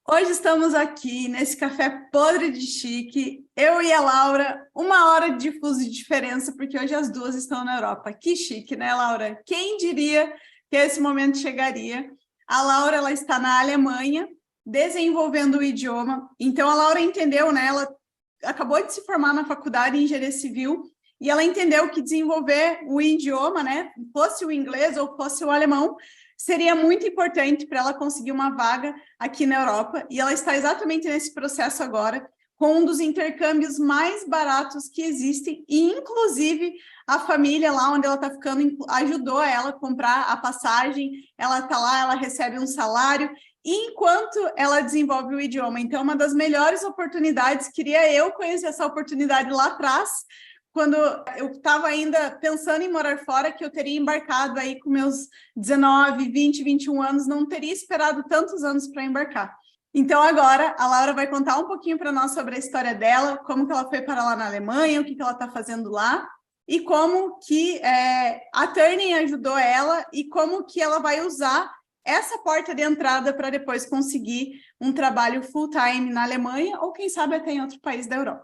Hoje estamos aqui nesse café podre de chique, eu e a Laura, 1 hora de fuso de diferença, porque hoje as duas estão na Europa. Que chique, né, Laura? Quem diria que esse momento chegaria? A Laura, ela está na Alemanha, desenvolvendo o idioma. Então, a Laura entendeu, né? Ela acabou de se formar na faculdade em engenharia civil e ela entendeu que desenvolver o idioma, né, fosse o inglês ou fosse o alemão, seria muito importante para ela conseguir uma vaga aqui na Europa, e ela está exatamente nesse processo agora, com um dos intercâmbios mais baratos que existem, e inclusive a família lá onde ela está ficando ajudou ela a comprar a passagem, ela está lá, ela recebe um salário, enquanto ela desenvolve o idioma. Então, uma das melhores oportunidades, queria eu conhecer essa oportunidade lá atrás, quando eu estava ainda pensando em morar fora, que eu teria embarcado aí com meus 19, 20, 21 anos, não teria esperado tantos anos para embarcar. Então, agora, a Laura vai contar um pouquinho para nós sobre a história dela, como que ela foi para lá na Alemanha, o que ela está fazendo lá, e como que a Turning ajudou ela, e como que ela vai usar essa porta de entrada para depois conseguir um trabalho full-time na Alemanha, ou quem sabe até em outro país da Europa.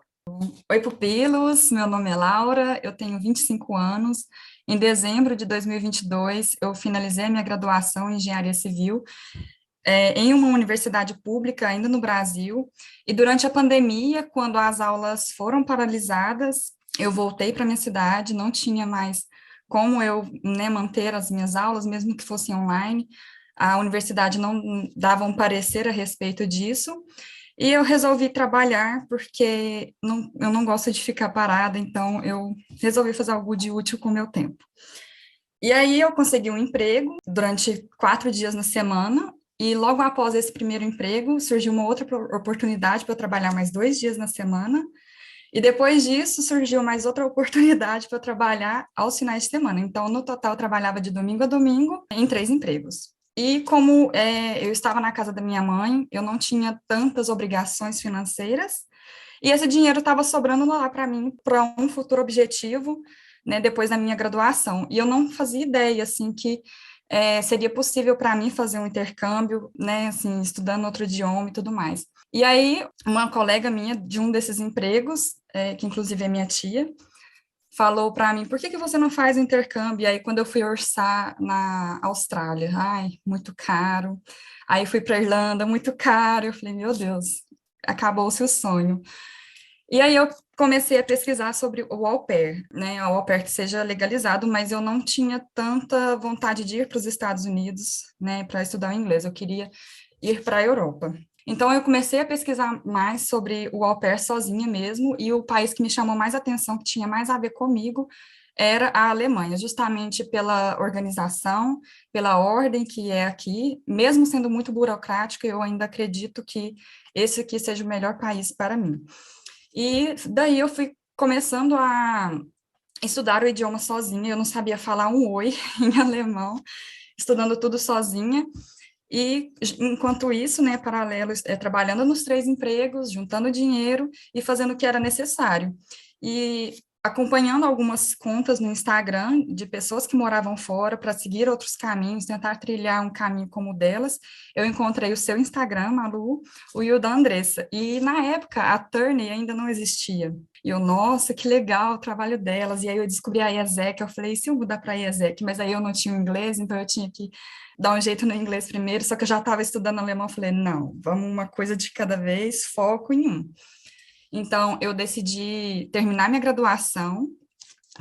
Oi, pupilos, meu nome é Laura, eu tenho 25 anos. Em dezembro de 2022, eu finalizei a minha graduação em Engenharia Civil, em uma universidade pública, ainda no Brasil. E durante a pandemia, quando as aulas foram paralisadas, eu voltei para minha cidade, não tinha mais como eu, né, manter as minhas aulas, mesmo que fossem online. A universidade não dava um parecer a respeito disso. E eu resolvi trabalhar porque eu não gosto de ficar parada, então eu resolvi fazer algo de útil com o meu tempo. E aí eu consegui um emprego durante 4 dias na semana, e logo após esse primeiro emprego, surgiu uma outra oportunidade para eu trabalhar mais 2 dias na semana, e depois disso surgiu mais outra oportunidade para eu trabalhar aos finais de semana. Então, no total, eu trabalhava de domingo a domingo em 3 empregos. E como eu estava na casa da minha mãe, eu não tinha tantas obrigações financeiras, e esse dinheiro estava sobrando lá para mim, para um futuro objetivo, né, depois da minha graduação. E eu não fazia ideia, assim, que seria possível para mim fazer um intercâmbio, né, assim, estudando outro idioma e tudo mais. E aí, uma colega minha de um desses empregos, que inclusive é minha tia, falou para mim, por que você não faz intercâmbio? E aí, quando eu fui orçar na Austrália, ai, muito caro. Aí fui para Irlanda, muito caro. Eu falei, meu Deus, acabou-se o sonho. E aí eu comecei a pesquisar sobre o au pair, né, o au pair que seja legalizado, mas eu não tinha tanta vontade de ir para os Estados Unidos, né, para estudar o inglês, eu queria ir para a Europa. Então eu comecei a pesquisar mais sobre o au pair sozinha mesmo, e o país que me chamou mais atenção, que tinha mais a ver comigo, era a Alemanha, justamente pela organização, pela ordem que é aqui, mesmo sendo muito burocrática, eu ainda acredito que esse aqui seja o melhor país para mim. E daí eu fui começando a estudar o idioma sozinha, eu não sabia falar um oi em alemão, estudando tudo sozinha, e enquanto isso, né, paralelo, trabalhando nos 3 empregos, juntando dinheiro e fazendo o que era necessário. E acompanhando algumas contas no Instagram de pessoas que moravam fora para seguir outros caminhos, tentar trilhar um caminho como o delas, eu encontrei o seu Instagram, Malu, o e o da Andressa. E na época a Turning ainda não existia. E eu, nossa, que legal o trabalho delas. E aí eu descobri a IESEC, eu falei, e se eu mudar para a IESEC? Mas aí eu não tinha o inglês, então eu tinha que dar um jeito no inglês primeiro, só que eu já estava estudando alemão, eu falei, não, vamos uma coisa de cada vez, foco em um. Então, eu decidi terminar minha graduação,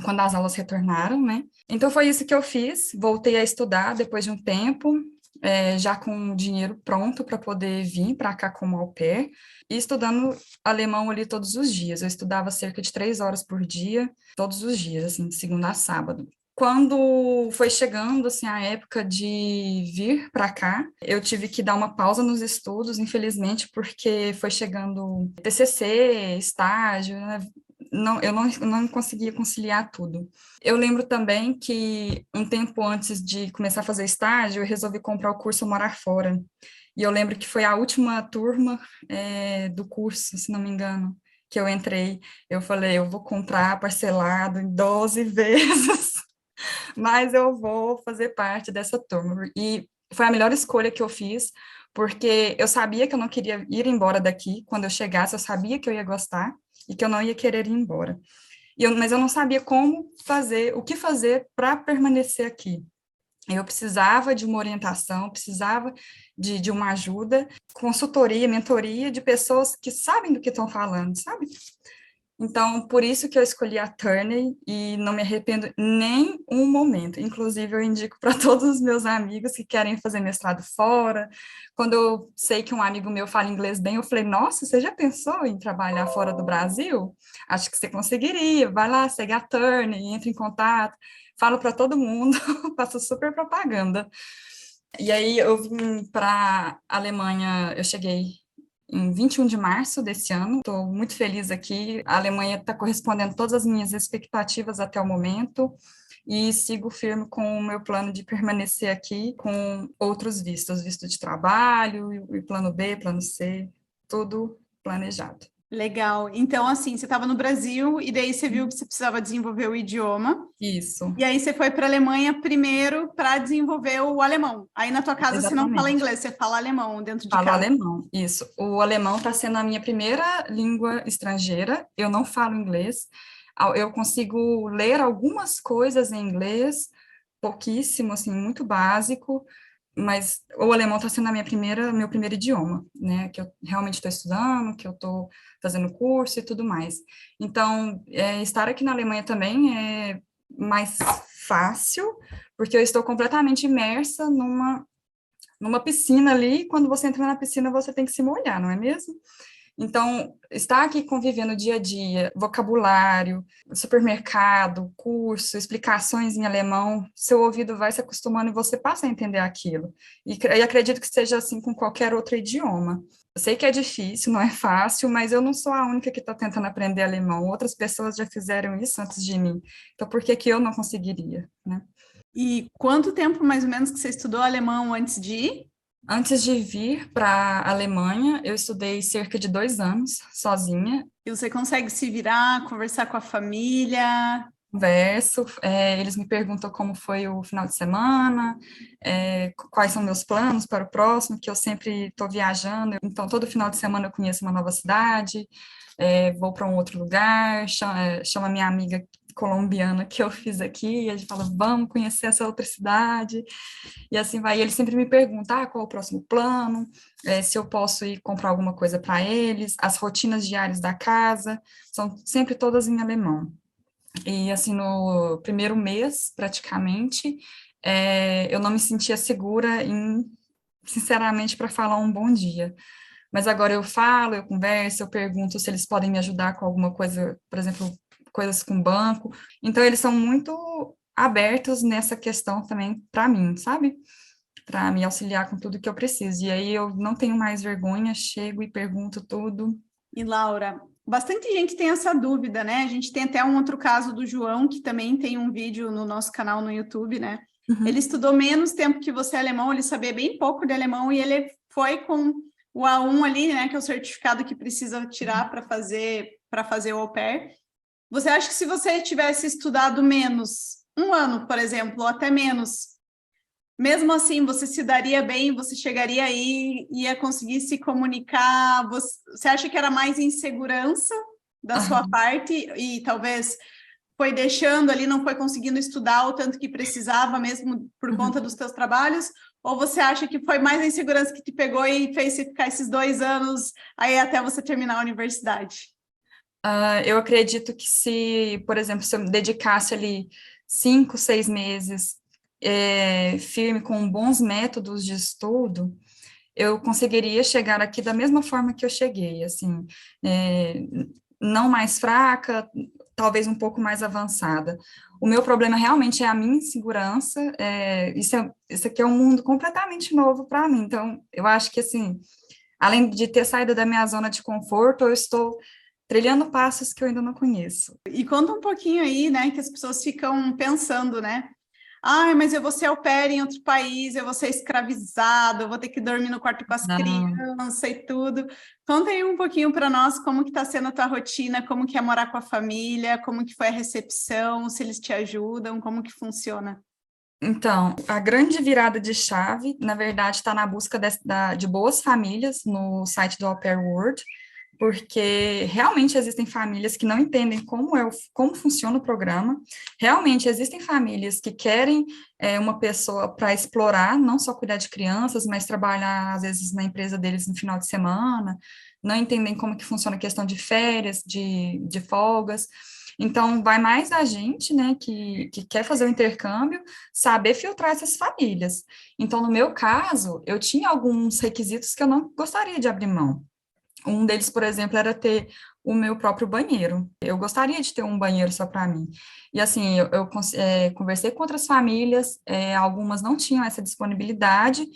quando as aulas retornaram, né? Então, foi isso que eu fiz, voltei a estudar depois de um tempo, já com o dinheiro pronto para poder vir para cá como au pair, e estudando alemão ali todos os dias. Eu estudava cerca de 3 horas por dia, todos os dias, assim, de segunda a sábado. Quando foi chegando assim a época de vir para cá, eu tive que dar uma pausa nos estudos, infelizmente, porque foi chegando TCC, estágio, né? Eu não conseguia conciliar tudo. Eu lembro também que um tempo antes de começar a fazer estágio, eu resolvi comprar o curso Morar Fora. E eu lembro que foi a última turma do curso, se não me engano, que eu entrei. Eu falei, eu vou comprar parcelado em 12 vezes, mas eu vou fazer parte dessa turma. E foi a melhor escolha que eu fiz, porque eu sabia que eu não queria ir embora daqui, quando eu chegasse, eu sabia que eu ia gostar e que eu não ia querer ir embora. Mas eu não sabia como fazer, o que fazer para permanecer aqui. Eu precisava de uma orientação, precisava de uma ajuda, consultoria, mentoria de pessoas que sabem do que estão falando, sabe? Então, por isso que eu escolhi a Turney e não me arrependo nem um momento. Inclusive, eu indico para todos os meus amigos que querem fazer mestrado fora. Quando eu sei que um amigo meu fala inglês bem, eu falei, nossa, você já pensou em trabalhar fora do Brasil? Acho que você conseguiria. Vai lá, segue a Turney, entre em contato. Falo para todo mundo, faço super propaganda. E aí, eu vim para a Alemanha, eu cheguei em 21 de março desse ano. Estou muito feliz aqui. A Alemanha está correspondendo todas as minhas expectativas até o momento e sigo firme com o meu plano de permanecer aqui com outros vistos, visto de trabalho, e plano B, plano C, tudo planejado. Legal. Então, assim, você estava no Brasil e daí você viu que você precisava desenvolver o idioma. Isso. E aí você foi para a Alemanha primeiro para desenvolver o alemão. Aí na tua casa você não fala Exatamente. inglês, você fala alemão dentro de Falo casa. alemão, isso. O alemão está sendo a minha primeira língua estrangeira. Eu não falo inglês. Eu consigo ler algumas coisas em inglês, pouquíssimo, assim, muito básico, mas o alemão está sendo meu primeiro idioma, né? Que eu realmente estou estudando, que eu estou fazendo curso e tudo mais. Então, estar aqui na Alemanha também é mais fácil, porque eu estou completamente imersa numa piscina ali, quando você entra na piscina, você tem que se molhar, não é mesmo? Então, estar aqui convivendo dia a dia, vocabulário, supermercado, curso, explicações em alemão, seu ouvido vai se acostumando e você passa a entender aquilo. E acredito que seja assim com qualquer outro idioma. Eu sei que é difícil, não é fácil, mas eu não sou a única que está tentando aprender alemão. Outras pessoas já fizeram isso antes de mim. Então, por que que eu não conseguiria, né? E quanto tempo mais ou menos que você estudou alemão antes de ir? Antes de vir para a Alemanha, eu estudei cerca de 2 anos sozinha. E você consegue se virar, conversar com a família? Converso, eles me perguntam como foi o final de semana, quais são meus planos para o próximo, que eu sempre estou viajando, então todo final de semana eu conheço uma nova cidade, vou para um outro lugar, chamo a minha amiga colombiana que eu fiz aqui, e a gente fala, vamos conhecer essa outra cidade, e assim vai. E eles sempre me perguntam, qual é o próximo plano, se eu posso ir comprar alguma coisa para eles, as rotinas diárias da casa, são sempre todas em alemão. E, assim, no primeiro mês, praticamente, eu não me sentia segura sinceramente, para falar um bom dia. Mas agora eu falo, eu converso, eu pergunto se eles podem me ajudar com alguma coisa, por exemplo, coisas com banco. Então, eles são muito abertos nessa questão também para mim, sabe? Para me auxiliar com tudo que eu preciso. E aí eu não tenho mais vergonha, chego e pergunto tudo. E Laura, bastante gente tem essa dúvida, né? A gente tem até um outro caso do João, que também tem um vídeo no nosso canal no YouTube, né? Ele Uhum. estudou menos tempo que você alemão, ele sabia bem pouco de alemão e ele foi com o A1 ali, né? Que é o certificado que precisa tirar para fazer o au pair. Você acha que se você tivesse estudado menos, um ano, por exemplo, ou até menos, mesmo assim, você se daria bem, você chegaria aí, ia conseguir se comunicar, você acha que era mais insegurança da sua parte e talvez foi deixando ali, não foi conseguindo estudar o tanto que precisava mesmo por conta dos teus trabalhos? Ou você acha que foi mais a insegurança que te pegou e fez você ficar esses 2 anos aí até você terminar a universidade? Eu acredito que se, por exemplo, se eu me dedicasse ali 5, 6 meses firme com bons métodos de estudo, eu conseguiria chegar aqui da mesma forma que eu cheguei, assim, não mais fraca, talvez um pouco mais avançada. O meu problema realmente é a minha insegurança, isso aqui é um mundo completamente novo para mim, então eu acho que, assim, além de ter saído da minha zona de conforto, eu estou trilhando passos que eu ainda não conheço. E conta um pouquinho aí, né, que as pessoas ficam pensando, né? Mas eu vou ser au pair em outro país, eu vou ser escravizado, eu vou ter que dormir no quarto com as Não. crianças e tudo. Conta aí um pouquinho para nós como que está sendo a tua rotina, como que é morar com a família, como que foi a recepção, se eles te ajudam, como que funciona. Então, a grande virada de chave, na verdade, está na busca de boas famílias no site do Au Pair World, porque realmente existem famílias que não entendem como funciona o programa, realmente existem famílias que querem uma pessoa para explorar, não só cuidar de crianças, mas trabalhar, às vezes, na empresa deles no final de semana, não entendem como que funciona a questão de férias, de folgas. Então, vai mais a gente, né, que quer fazer o intercâmbio, saber filtrar essas famílias. Então, no meu caso, eu tinha alguns requisitos que eu não gostaria de abrir mão. Um deles, por exemplo, era ter o meu próprio banheiro. Eu gostaria de ter um banheiro só para mim. E assim, eu conversei com outras famílias, algumas não tinham essa disponibilidade,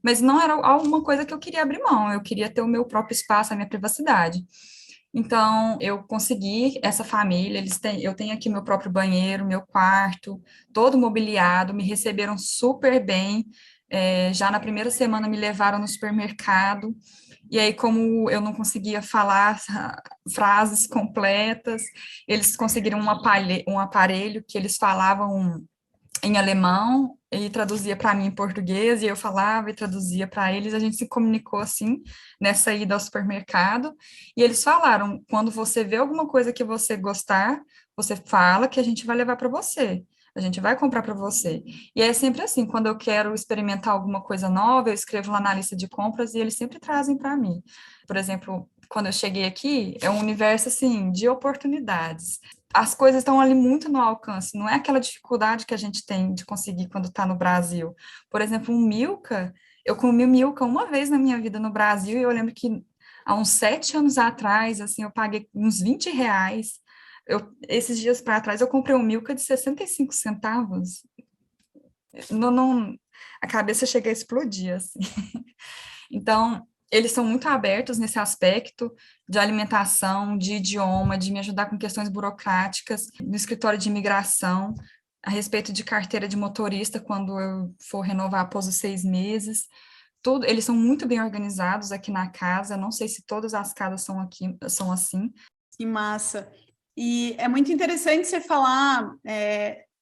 mas não era alguma coisa que eu queria abrir mão, eu queria ter o meu próprio espaço, a minha privacidade. Então, eu consegui essa família, eu tenho aqui meu próprio banheiro, meu quarto, todo mobiliado, me receberam super bem. Já na primeira semana me levaram no supermercado, e aí, como eu não conseguia falar frases completas, eles conseguiram um aparelho que eles falavam em alemão e traduzia para mim em português, e eu falava e traduzia para eles. A gente se comunicou assim, nessa ida ao supermercado, e eles falaram: quando você vê alguma coisa que você gostar, você fala que a gente vai levar para você. A gente vai comprar para você. E é sempre assim, quando eu quero experimentar alguma coisa nova, eu escrevo lá na lista de compras e eles sempre trazem para mim. Por exemplo, quando eu cheguei aqui, é um universo assim de oportunidades. As coisas estão ali muito no alcance, não é aquela dificuldade que a gente tem de conseguir quando está no Brasil. Por exemplo, um Milka, eu comi Milka uma vez na minha vida no Brasil, e eu lembro que há uns 7 anos atrás, assim, eu paguei uns R$ 20. Esses dias para trás, eu comprei um Milka de 65 centavos. Não, não, a cabeça chega a explodir, assim. Então, eles são muito abertos nesse aspecto de alimentação, de idioma, de me ajudar com questões burocráticas, no escritório de imigração, a respeito de carteira de motorista, quando eu for renovar após os 6 meses. Tudo, eles são muito bem organizados aqui na casa. Não sei se todas as casas são assim. Que massa! E é muito interessante você falar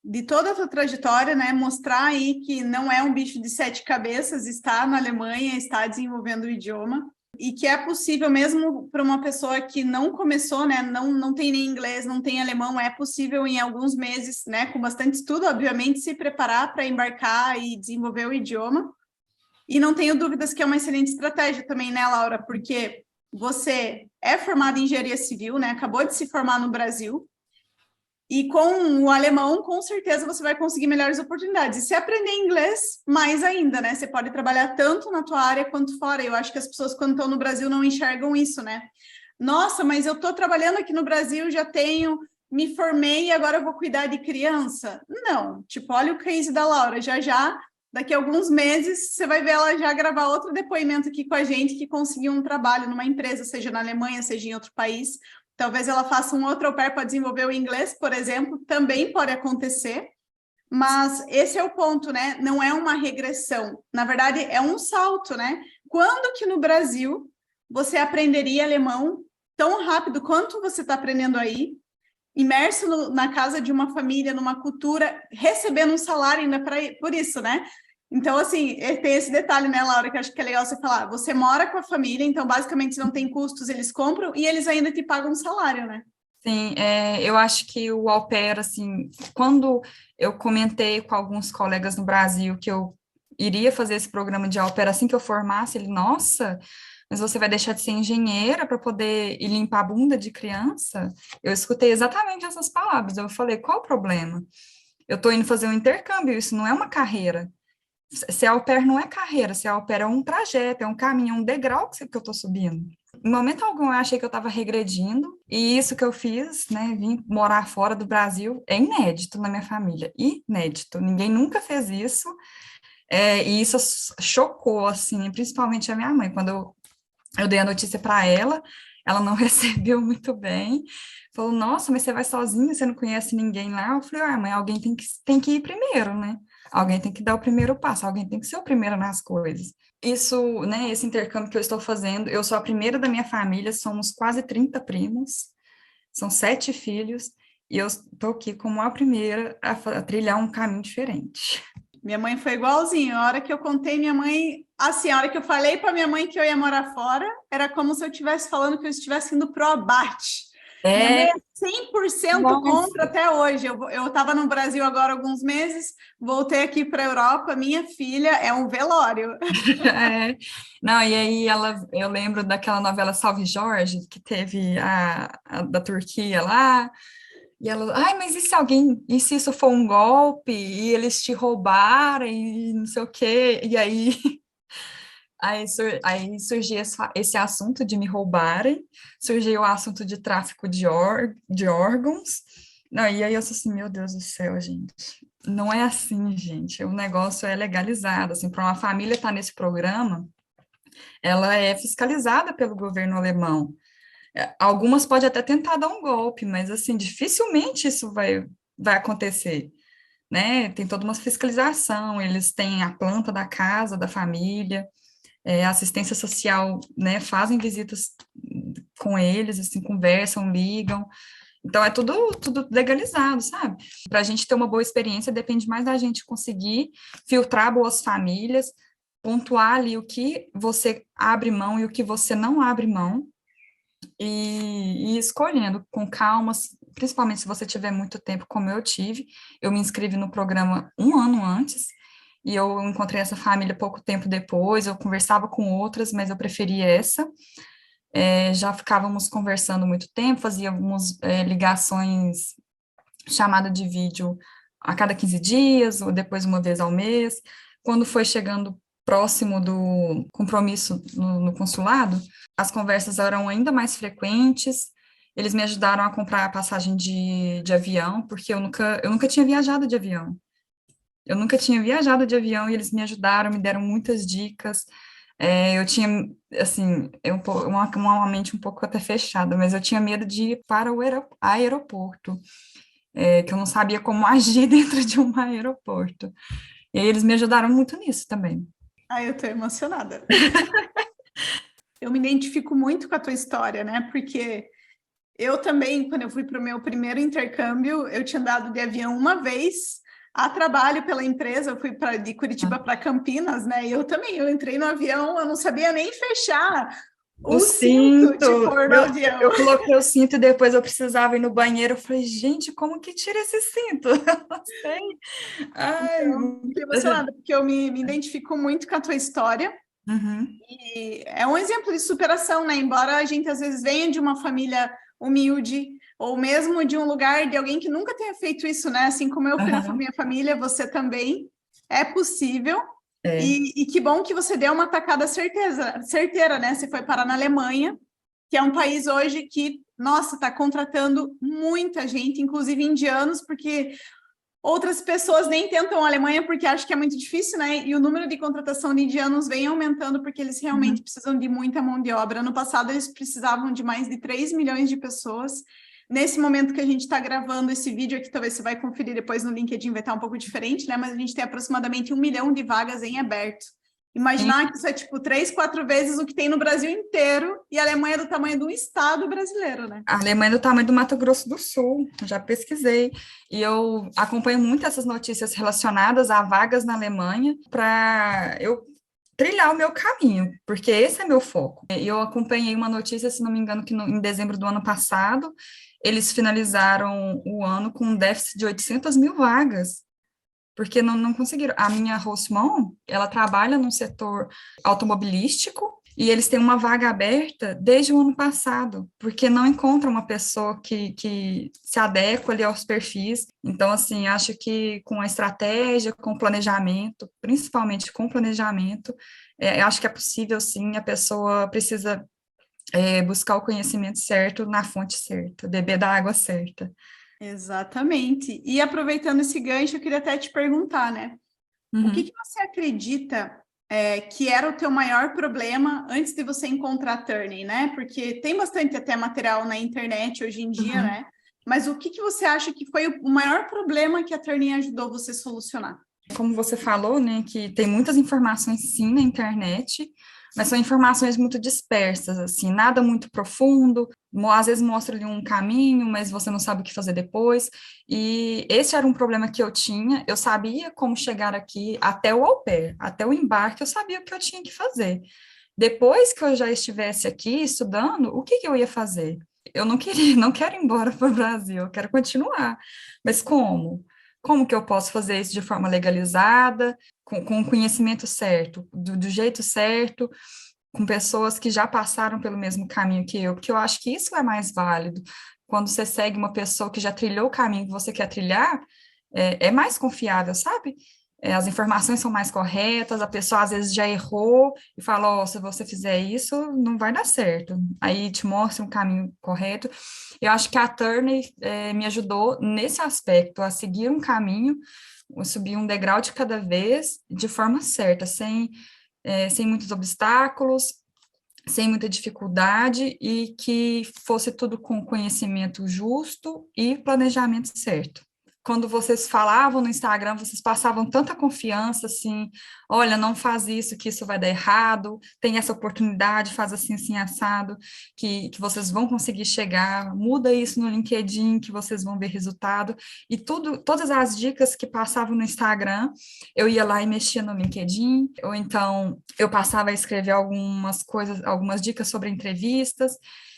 de toda a tua trajetória, né? Mostrar aí que não é um bicho de 7 cabeças, está na Alemanha, está desenvolvendo o idioma, e que é possível mesmo para uma pessoa que não começou, né? Não tem nem inglês, não tem alemão, é possível em alguns meses, né? Com bastante estudo, obviamente, se preparar para embarcar e desenvolver o idioma. E não tenho dúvidas que é uma excelente estratégia também, né, Laura? Porque você é formada em engenharia civil, né? Acabou de se formar no Brasil. E com o alemão, com certeza, você vai conseguir melhores oportunidades. E se aprender inglês, mais ainda, né? Você pode trabalhar tanto na tua área quanto fora. Eu acho que as pessoas, quando estão no Brasil, não enxergam isso, né? Nossa, mas eu estou trabalhando aqui no Brasil, já tenho, me formei e agora eu vou cuidar de criança. Não, tipo, olha o case da Laura, já daqui a alguns meses, você vai ver ela já gravar outro depoimento aqui com a gente que conseguiu um trabalho numa empresa, seja na Alemanha, seja em outro país. Talvez ela faça um outro au pair para desenvolver o inglês, por exemplo, também pode acontecer. Mas esse é o ponto, né? Não é uma regressão. Na verdade, é um salto, né? Quando que no Brasil você aprenderia alemão tão rápido quanto você está aprendendo aí, imerso na casa de uma família, numa cultura, recebendo um salário ainda por isso, né? Então, assim, tem esse detalhe, né, Laura, que eu acho que é legal você falar. Você mora com a família, então, basicamente, se não tem custos, eles compram e eles ainda te pagam um salário, né? Sim, eu acho que o au pair, assim, quando eu comentei com alguns colegas no Brasil que eu iria fazer esse programa de au pair assim que eu formasse, ele, nossa, mas você vai deixar de ser engenheira para poder ir limpar a bunda de criança? Eu escutei exatamente essas palavras. Eu falei, qual o problema? Eu estou indo fazer um intercâmbio, isso não é uma carreira. Ser au pair não é carreira, ser au pair é um trajeto, é um caminho, é um degrau que eu estou subindo. Em momento algum eu achei que eu estava regredindo, e isso que eu fiz, né, vim morar fora do Brasil, é inédito na minha família, inédito, ninguém nunca fez isso, e isso chocou, assim, principalmente a minha mãe, quando eu dei a notícia para ela não recebeu muito bem, falou, nossa, mas você vai sozinha, você não conhece ninguém lá? Eu falei, mãe, alguém tem que ir primeiro, né? Alguém tem que dar o primeiro passo, alguém tem que ser o primeiro nas coisas. Isso, né, esse intercâmbio que eu estou fazendo, eu sou a primeira da minha família, somos quase 30 primos, são 7 filhos, e eu estou aqui como a primeira a trilhar um caminho diferente. Minha mãe foi igualzinho. A hora que eu contei, minha mãe... Assim, a hora que eu falei para minha mãe que eu ia morar fora, era como se eu estivesse falando que eu estivesse indo pro abate. Minha mãe É, é 100% contra nossa. até hoje. Eu estava no Brasil agora há alguns meses, voltei aqui para a Europa, minha filha é um velório. É. Não, e aí eu lembro daquela novela Salve Jorge, que teve a da Turquia lá, e ela, ai, mas e se isso for um golpe, e eles te roubarem, e não sei o quê, e aí, aí surgia esse assunto de me roubarem, surgiu o assunto de tráfico de órgãos, não, e aí eu sou assim, meu Deus do céu, gente, não é assim, gente, o negócio é legalizado, assim, para uma família estar nesse programa, ela é fiscalizada pelo governo alemão. Algumas podem até tentar dar um golpe, mas assim, dificilmente isso vai acontecer, né? Tem toda uma fiscalização, eles têm a planta da casa, da família, a assistência social, né? Fazem visitas com eles, assim, conversam, ligam. Então, é tudo legalizado, sabe? Para a gente ter uma boa experiência, depende mais da gente conseguir filtrar boas famílias, pontuar ali o que você abre mão e o que você não abre mão, e ir escolhendo com calma, principalmente se você tiver muito tempo, como eu tive. Eu me inscrevi no programa um ano antes, e eu encontrei essa família pouco tempo depois, eu conversava com outras, mas eu preferi essa. Já ficávamos conversando muito tempo, fazíamos ligações, chamada de vídeo a cada 15 dias, ou depois uma vez ao mês. Quando foi chegando próximo do compromisso no consulado, as conversas eram ainda mais frequentes. Eles me ajudaram a comprar a passagem de avião, porque eu nunca tinha viajado de avião. Eu nunca tinha viajado de avião e eles me ajudaram, me deram muitas dicas. Eu tinha, assim, uma mente um pouco até fechada, mas eu tinha medo de ir para o aeroporto, que eu não sabia como agir dentro de um aeroporto. E aí eles me ajudaram muito nisso também. Ai, eu tô emocionada. Eu me identifico muito com a tua história, né? Porque eu também, quando eu fui para o meu primeiro intercâmbio, eu tinha andado de avião uma vez a trabalho pela empresa, eu fui de Curitiba para Campinas, né? E eu também, eu entrei no avião, eu não sabia nem fechar O o cinto cinto, de pôr no avião. eu coloquei o cinto e depois eu precisava ir no banheiro. Eu falei, gente, como que tira esse cinto? Eu não sei. Ai, Então, fiquei emocionada, porque eu me identifico muito com a tua história. uhum, E é um exemplo de superação, né? Embora a gente às vezes venha de uma família humilde, ou mesmo de um lugar de alguém que nunca tenha feito isso, né? Assim como eu fui na uhum, minha família, você também. É possível. é, E que bom que você deu uma tacada certeira, né? Você foi parar na Alemanha, que é um país hoje que, nossa, está contratando muita gente, inclusive indianos, porque outras pessoas nem tentam a Alemanha porque acham que é muito difícil, né? E o número de contratação de indianos vem aumentando porque eles realmente uhum. precisam de muita mão de obra. No passado, eles precisavam de mais de 3 milhões de pessoas. Nesse momento que a gente está gravando esse vídeo aqui, talvez você vai conferir depois no LinkedIn, vai estar um pouco diferente, né? Mas a gente tem aproximadamente 1 milhão de vagas em aberto. Imaginar que isso é tipo 3, 4 vezes o que tem no Brasil inteiro, e a Alemanha é do tamanho do estado brasileiro, né? A Alemanha é do tamanho do Mato Grosso do Sul, já pesquisei. E eu acompanho muito essas notícias relacionadas a vagas na Alemanha para eu trilhar o meu caminho, porque esse é meu foco. E eu acompanhei uma notícia, se não me engano, que em dezembro do ano passado, eles finalizaram o ano com um déficit de 800 mil vagas, porque não conseguiram. A minha hostmom, ela trabalha num setor automobilístico, e eles têm uma vaga aberta desde o ano passado, porque não encontram uma pessoa que se adequa ali aos perfis. Então, assim, acho que com a estratégia, com o planejamento, principalmente com planejamento, acho que é possível, sim, a pessoa precisa buscar o conhecimento certo na fonte certa, beber da água certa. Exatamente. E aproveitando esse gancho, eu queria até te perguntar, né? O que Uhum, que você acredita que era o teu maior problema antes de você encontrar a Turning, né? Porque tem bastante até material na internet hoje em dia, uhum. né? Mas o que que você acha que foi o maior problema que a Turning ajudou você a solucionar? Como você falou, né, que tem muitas informações sim na internet, mas são informações muito dispersas, assim, nada muito profundo, às vezes mostra ali um caminho, mas você não sabe o que fazer depois, e esse era um problema que eu tinha, eu sabia como chegar aqui até o au pair, até o embarque, eu sabia o que eu tinha que fazer. Depois que eu já estivesse aqui estudando, o que que eu ia fazer? Eu não queria, não quero ir embora para o Brasil, eu quero continuar, mas como? Como que eu posso fazer isso de forma legalizada, com o conhecimento certo, do jeito certo, com pessoas que já passaram pelo mesmo caminho que eu, porque eu acho que isso é mais válido. Quando você segue uma pessoa que já trilhou o caminho que você quer trilhar, é mais confiável, sabe? As informações são mais corretas, a pessoa às vezes já errou e fala, ó, se você fizer isso, não vai dar certo. Aí te mostra um caminho correto. Eu acho que a Turner me ajudou nesse aspecto, a seguir um caminho, subir um degrau de cada vez, de forma certa, sem muitos obstáculos, sem muita dificuldade e que fosse tudo com conhecimento justo e planejamento certo. Quando vocês falavam no Instagram, vocês passavam tanta confiança, assim, olha, não faz isso, que isso vai dar errado, tem essa oportunidade, faz assim, assim, assado, que vocês vão conseguir chegar, muda isso no LinkedIn, que vocês vão ver resultado, e todas as dicas que passavam no Instagram, eu ia lá e mexia no LinkedIn, ou então eu passava a escrever algumas coisas, algumas dicas sobre entrevistas,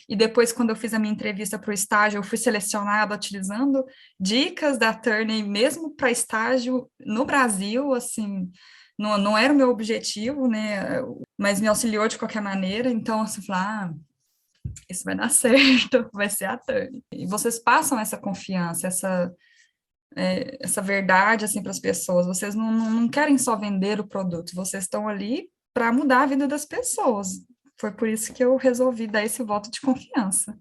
e depois, quando eu fiz a minha entrevista para o estágio, eu fui selecionada utilizando dicas da Turner, mesmo para estágio no Brasil, assim, não era o meu objetivo, né, mas me auxiliou de qualquer maneira, então, assim, falar, isso vai dar certo, vai ser a Turner. E vocês passam essa confiança, essa verdade, assim, para as pessoas, vocês não querem só vender o produto, vocês estão ali para mudar a vida das pessoas. Foi por isso que eu resolvi dar esse voto de confiança.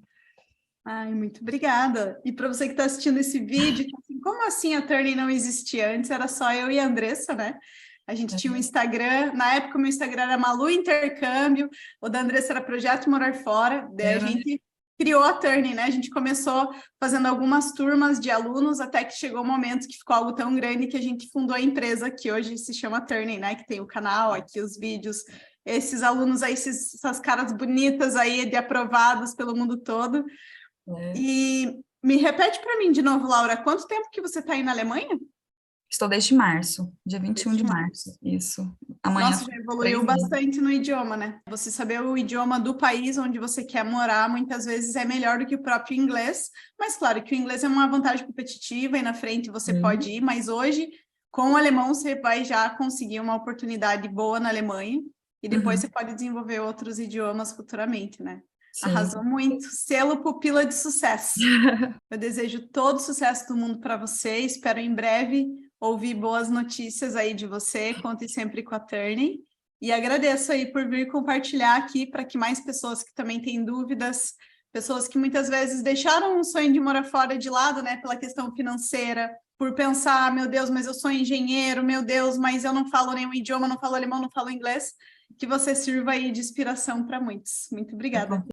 Ai, muito obrigada. E para você que está assistindo esse vídeo, assim, como assim a Turning não existia antes? Era só eu e a Andressa, né? A gente tinha um Instagram, na época o meu Instagram era Malu Intercâmbio, o da Andressa era Projeto Morar Fora, daí a gente criou a Turning, né? A gente começou fazendo algumas turmas de alunos, até que chegou o um momento que ficou algo tão grande que a gente fundou a empresa, que hoje se chama Turning, né? Que tem o canal, aqui os vídeos, esses alunos aí, essas caras bonitas aí de aprovados pelo mundo todo. E me repete para mim de novo, Laura, quanto tempo que você está aí na Alemanha? Estou desde março, dia 21 de março, isso. Amanhã. Nossa, já evoluiu bastante no idioma, né? Você saber o idioma do país onde você quer morar, muitas vezes é melhor do que o próprio inglês, mas claro que o inglês é uma vantagem competitiva e na frente você pode ir, mas hoje, com o alemão, você vai já conseguir uma oportunidade boa na Alemanha e depois você pode desenvolver outros idiomas futuramente, né? Sim. Arrasou muito. Selo Pupila de Sucesso. Eu desejo todo o sucesso do mundo para você. Espero em breve ouvir boas notícias aí de você. Conte sempre com a Turning. E agradeço aí por vir compartilhar aqui para que mais pessoas que também têm dúvidas, pessoas que muitas vezes deixaram o sonho de morar fora de lado, né, pela questão financeira, por pensar, meu Deus, mas eu sou engenheiro, meu Deus, mas eu não falo nenhum idioma, não falo alemão, não falo inglês. Que você sirva aí de inspiração para muitos. Muito obrigada.